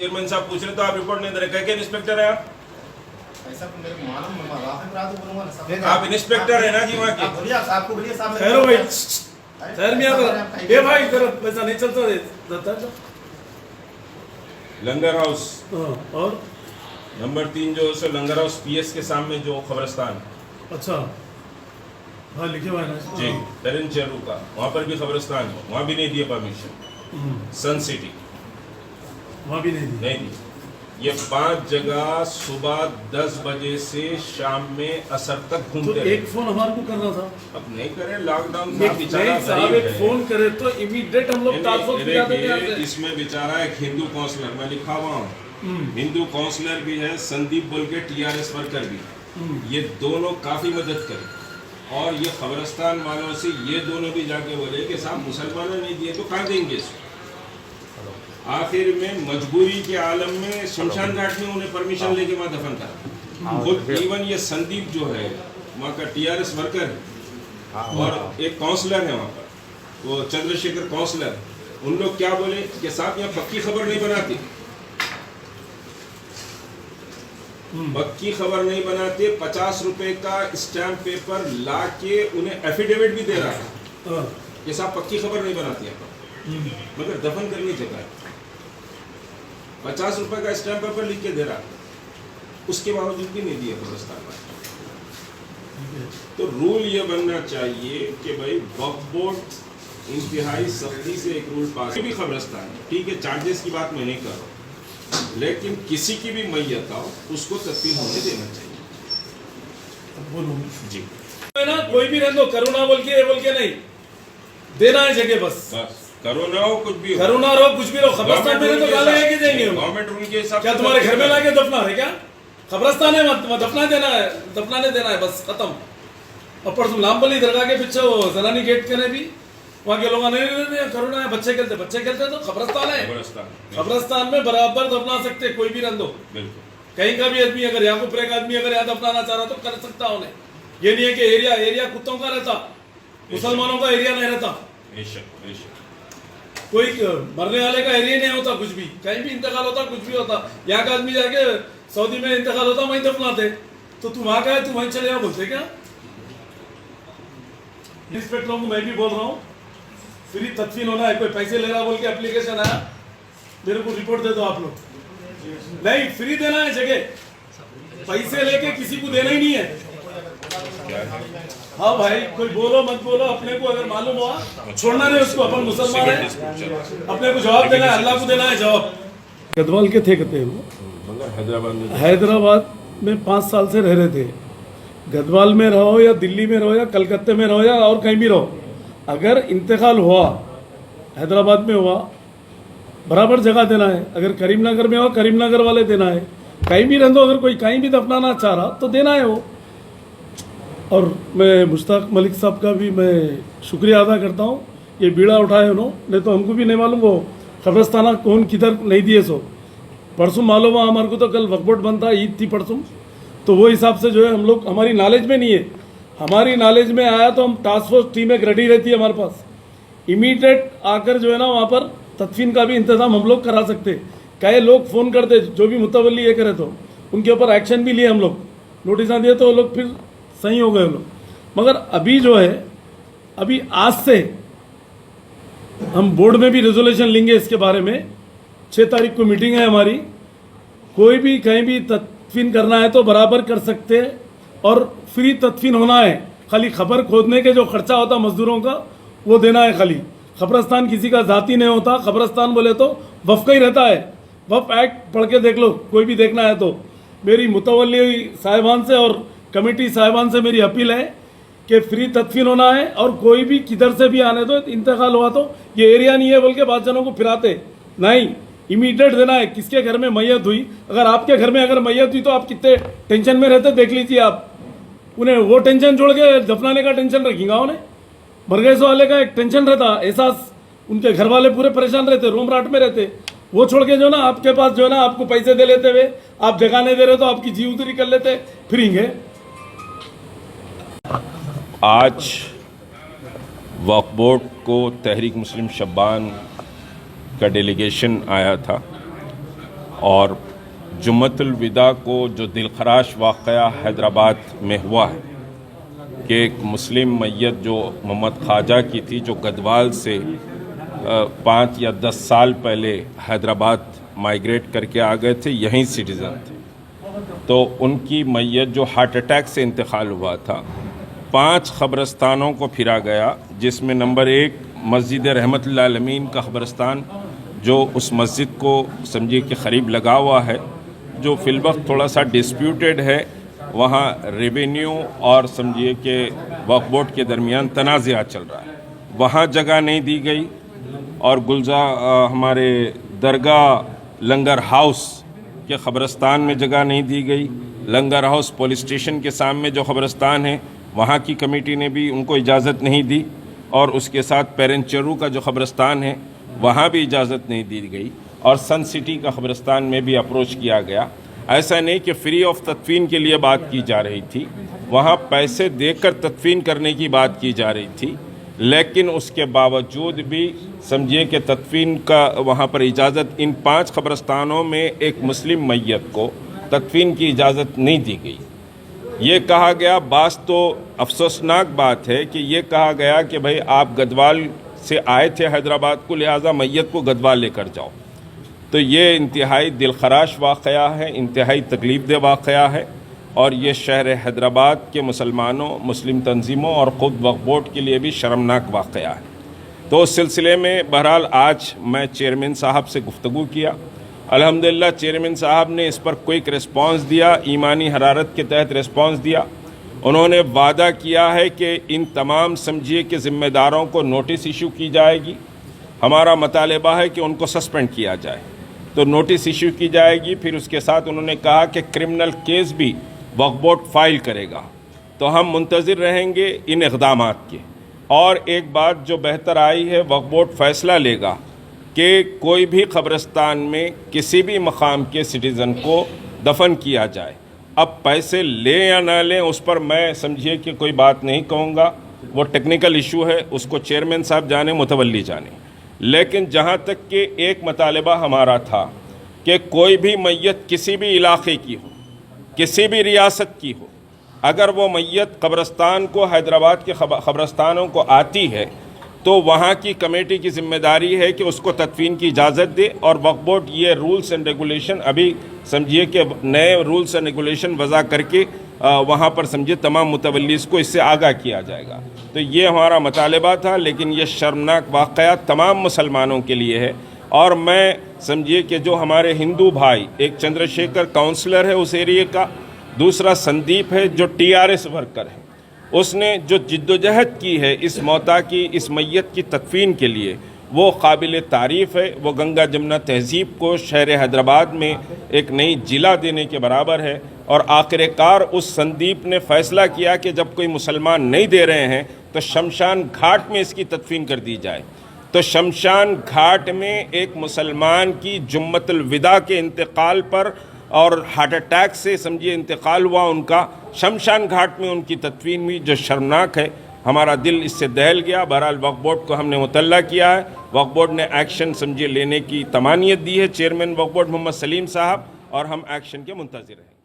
Chairman साहब पूछ रहे तो आप रिपोर्ट नहीं दे रहे। क्या इंस्पेक्टर है आप? ऐसा मेरे को मालूम है, मैं रात में रात को बोलूंगा ना सब। आप इंस्पेक्टर है ना जी वहाँ के? आप बोलिए, आप आपको बोलिए साहब। खैर भाई खैर मियां तो ये भाई इधर वैसा नहीं चलता रहता। लंगर हाउस और नंबर 3 जो सो लंगर हाउस पीएस के सामने जो खबरस्तान अच्छा हाँ लिखे हुआ है ना जी तरिन चेरू का, वहाँ पर भी खबरस्तान है, वहाँ भी नहीं दिए परमिशन। सन सिटी वहाँ भी नहीं नहीं दी। ये 5 जगह सुबह 10 बजे से शाम में असर तक तो घूमते रहे। एक फोन हमारे को करना था। अब नहीं करे, लॉकडाउन था, एक बेचारा साहब गरीब एक है। फोन करे तो इमीडिएट हम लोग ट्रांसफर नहीं, किया देखिए, देते। इसमें बेचारा एक हिंदू काउंसलर, मैं लिखा हुआ हूँ, हिंदू काउंसलर भी है, संदीप बोल के टीआरएस वर्कर भी, ये दोनों काफी मदद करे। और ये खबरस्तान वालों से ये दोनों भी जाके बोले कि साहब मुसलमानों ने दिए तो कहाँ देंगे इसको। आखिर में मजबूरी के आलम में शमशान घाट में उन्हें परमिशन लेके वहाँ दफन करा। खुद इवन ये संदीप जो है वहाँ का टीआरएस वर्कर है और एक काउंसलर है वहाँ पर, वो चंद्रशेखर काउंसलर, उन लोग क्या बोले कि साहब यहाँ पक्की खबर नहीं बनाती, पक्की खबर नहीं बनाते। 50 रुपए का स्टैम्प पेपर ला के उन्हें एफिडेविट भी दे रहा है कि साहब पक्की खबर नहीं बनाती है, मगर दफन करनी जगह 50 रुपए का स्टैम्प पेपर लिख के दे रहा है, उसके बावजूद भी नहीं दिया खबरस्तान में। तो रूल ये बनना चाहिए कि भाई वक्फ बोर्ड इंतहाई सख्ती से एक रूल पास भी खबरस्तान है, ठीक है, चार्जेस की बात मैं नहीं कर रहा, लेकिन किसी की भी मैयत आओ उसको तस्लीम होने देना चाहिए। बोलो जी ना, कोई भी रहने दो, करुणा बोल के ये बोल के नहीं देना है जगह, बस करो ना हो कुछ भी हो, करुणा रहो कुछ भी रहो। खबरस्तान में तो गाले है कि देंगे हम। गवर्नमेंट रूल के हिसाब क्या तुम्हारे घर में लाके दफना है क्या? खबरस्तान है, दफना देना है, दफनाने देना है, बस खत्म। और परसों लामबली दरगाह के पीछे वो जनानी गेट के ने भी वहाँ के लोग नहीं करुणा है, बच्चे खेलते तो खबरस्तान है, खबरस्तान में बराबर दफना सकते कोई भी रंदो। कहीं का भी आदमी अगर यहाँ को एक आदमी अगर यहाँ दफनाना चाह रहा तो कर सकता उन्हें। ये नहीं है कि एरिया कुत्तों का रहता, मुसलमानों का एरिया नहीं रहता, कोई मरने वाले का एरिया नहीं होता, कुछ भी कहीं भी इंतकाल होता, कुछ भी होता। यहाँ का आदमी जाके सऊदी में इंतकाल होता वहीं दफनाते, तो तू वहां का है तू वहीं चले जाओ बोलते क्या? इंस्पेक्टरों को मैं भी बोल रहा हूँ, फ्री तदफीन होना है। कोई पैसे ले रहा बोल के एप्लीकेशन आया, मेरे को रिपोर्ट दे दो आप लोग। नहीं, फ्री देना है जगह, पैसे लेके किसी को देना ही नहीं है। हाँ भाई, कोई बोलो मत बोलो, अपने को अगर मालूम हुआ छोड़ना नहीं उसको, अपन मुसलमान है, अपने को जवाब देना है, अल्लाह को देना है जवाब। गदवाल के थे कहते हैं, हैदराबाद में 5 साल से रह रहे थे। गदवाल में रहो या दिल्ली में रहो या कलकत्ते में रहो या और कहीं भी रहो, अगर इंतकाल हुआ हैदराबाद में हुआ बराबर जगह देना है। अगर करीमनगर में हुआ करीमनगर वाले देना है, कहीं भी रहने दो, अगर कोई कहीं भी दफनाना चाह रहा तो देना है वो। और मैं मुश्ताक मलिक साहब का भी मैं शुक्रिया अदा करता हूँ, ये बीड़ा उठाए उन्होंने, नहीं तो हमको भी नहीं मालूम वो खबरस्ताना कौन किधर नहीं दिए। सो परसों मालूम हुआ हमारे को, तो कल वक्फ बोर्ड बनता, ईद थी परसों, तो वो हिसाब से जो है हम लोग, हमारी नॉलेज में नहीं है, हमारी नॉलेज में आया तो हम टास्क फोर्स टीम एक रेडी रहती है हमारे पास, इमीडिएट आकर जो है ना वहाँ पर तदफीन का भी इंतजाम हम लोग करा सकते। कई लोग फ़ोन करते जो भी मुतवल्ली ये करे तो उनके ऊपर एक्शन भी लिए हम लोग, नोटिस दिए तो वो लोग फिर सही हो गए लोग। मगर अभी जो है, अभी आज से हम बोर्ड में भी रेजोल्यूशन लेंगे इसके बारे में। 6 तारीख को मीटिंग है हमारी, कोई भी कहीं भी तदफीन करना है तो बराबर कर सकते हैं और फ्री तदफीन होना है। खाली खबर खोदने के जो खर्चा होता मजदूरों का वो देना है खाली। खबरस्तान किसी का जाती नहीं होता, खबरस्तान बोले तो वफ़ का ही रहता है। वफ़ एक्ट पढ़ के देख लो, कोई भी देखना है तो। मेरी मुतवल्ली साहिबान से और कमेटी साहिबान से मेरी अपील है कि फ्री तदफीन होना है और कोई भी किधर से भी आने दो, इंतकाल हुआ तो ये एरिया नहीं है बोल के बाद जनों को फिराते नहीं, इमीडिएट देना है। किसके घर में मैयत हुई, अगर आपके घर में अगर मैयत हुई तो आप कितने टेंशन में रहते देख लीजिए आप। उन्हें वो टेंशन छोड़ के दफनाने का टेंशन रखेंगे, उन्हें मरगैस वाले का एक टेंशन रहता, एहसास, उनके घर वाले पूरे परेशान रहते, रोम राट में रहते, वो छोड़ के जो ना आपके पास जो है ना आपको पैसे दे लेते हुए आप जगह नहीं दे रहे तो आपकी जी उतरी कर लेते फिरेंगे। आज वक्फ बोर्ड को तहरीक मुस्लिम शब्बान का डेलीगेशन आया था और जुम्मतुल विदा को जो दिलखराश वाक़या हैदराबाद में हुआ है कि एक मुस्लिम मैयत जो मोहम्मद ख्वाजा की थी, जो गदवाल से 5 या 10 साल पहले हैदराबाद माइग्रेट करके आ गए थे, यहीं सिटीज़न थे। तो उनकी मैयत जो हार्ट अटैक से इंतकाल हुआ था, 5 ख़बरस्तानों को फिरा गया, जिसमें नंबर 1 मस्जिद रहमतुल्लाह अलमीन का ख़बरस्तान, जो उस मस्जिद को समझिए कि करीब लगा हुआ है, जो फिलवक्त थोड़ा सा डिस्प्यूटेड है। वहाँ रेवेन्यू और समझिए कि वक्फ बोर्ड के दरमियान तनाज़ा चल रहा है, वहाँ जगह नहीं दी गई। और हमारे दरगाह लंगर हाउस के ख़बरस्तान में जगह नहीं दी गई। लंगर हाउस पुलिस स्टेशन के सामने जो ख़बरस्तान है, वहाँ की कमेटी ने भी उनको इजाज़त नहीं दी। और उसके साथ पेरेंचरू का जो ख़बरस्तान है, वहाँ भी इजाज़त नहीं दी गई। और सन सिटी का ख़बरस्तान में भी अप्रोच किया गया। ऐसा नहीं कि फ्री ऑफ तदफीन के लिए बात की जा रही थी, वहाँ पैसे देकर तदफीन करने की बात की जा रही थी, लेकिन उसके बावजूद भी समझिए कि तदफीन का वहाँ पर इजाज़त, इन 5 ख़बरस्तानों में एक मुस्लिम मैयत को तदफीन की इजाज़त नहीं दी गई। ये कहा गया, बास तो अफसोसनाक बात है कि ये कहा गया कि भाई आप गदवाल से आए थे हैदराबाद को, लिहाजा मैयत को गदवाल लेकर जाओ। तो ये इंतहाई दिलखराश वाक़या है, इंतहाई तकलीफ़देह वाक़या है। और ये शहर हैदराबाद के मुसलमानों, मुस्लिम तंजीमों और ख़ुद वक्फ बोर्ड के लिए भी शर्मनाक वाक़या है। तो उस सिलसिले में बहरहाल आज मैं चेयरमैन साहब से गुफ्तगू किया। अल्हम्दुलिल्लाह चेयरमैन साहब ने इस पर क्विक रिस्पांस दिया, ईमानी हरारत के तहत रिस्पांस दिया। उन्होंने वादा किया है कि इन तमाम समझिए कि ज़िम्मेदारों को नोटिस इशू की जाएगी। हमारा मुतालबा है कि उनको सस्पेंड किया जाए, तो नोटिस इशू की जाएगी। फिर उसके साथ उन्होंने कहा कि क्रिमिनल केस भी वक्फ बोर्ड फाइल करेगा। तो हम मुंतज़िर रहेंगे इन इक़दामात के। और एक बात जो बेहतर आई है, वक्फ बोर्ड फ़ैसला लेगा कि कोई भी क़ब्रिस्तान में किसी भी मकाम के सिटीज़न को दफन किया जाए। अब पैसे लें या ना लें, उस पर मैं समझिए कि कोई बात नहीं कहूँगा, वो टेक्निकल इशू है, उसको चेयरमैन साहब जाने, मुतवल्ली जाने। लेकिन जहाँ तक कि एक मुतालबा हमारा था कि कोई भी मैयत किसी भी इलाके की हो, किसी भी रियासत की हो, अगर वो मैयत कब्रस्तान को, हैदराबाद के कब्रस्तानों को आती है, तो वहाँ की कमेटी की जिम्मेदारी है कि उसको तदफीन की इजाज़त दे। और वक्फ बोर्ड ये रूल्स एंड रेगुलेशन, अभी समझिए कि नए रूल्स एंड रेगुलेशन वज़ा करके वहाँ पर समझिए तमाम मुतवल्लीस को इससे आगाह किया जाएगा। तो ये हमारा मुतालबा था, लेकिन ये शर्मनाक वाक़या तमाम मुसलमानों के लिए है। और मैं समझिए कि जो हमारे हिंदू भाई, एक चंद्रशेखर काउंसलर है उस एरिए का, दूसरा संदीप है जो TRS वर्कर है, उसने जो जिद्दोजहद की है इस मौता की, इस मैयत की तदफीन के लिए, वो काबिल तारीफ़ है। वो गंगा जमुना तहज़ीब को शहर हैदराबाद में एक नई जिला देने के बराबर है। और आखिरकार उस संदीप ने फ़ैसला किया कि जब कोई मुसलमान नहीं दे रहे हैं तो शमशान घाट में इसकी तदफीन कर दी जाए। तो शमशान घाट में एक मुसलमान की जुम्मतुल विदा के इंतकाल पर, और हार्ट अटैक से समझिए इंतकाल हुआ उनका, शमशान घाट में उनकी तदफीन हुई, जो शर्मनाक है। हमारा दिल इससे दहल गया। बहरहाल वक्फ बोर्ड को हमने मुतल्ला किया है। वक्फ बोर्ड ने एक्शन समझिए लेने की तमानियत दी है, चेयरमैन वक्फ बोर्ड मोहम्मद सलीम साहब, और हम एक्शन के मुंतज़िर हैं।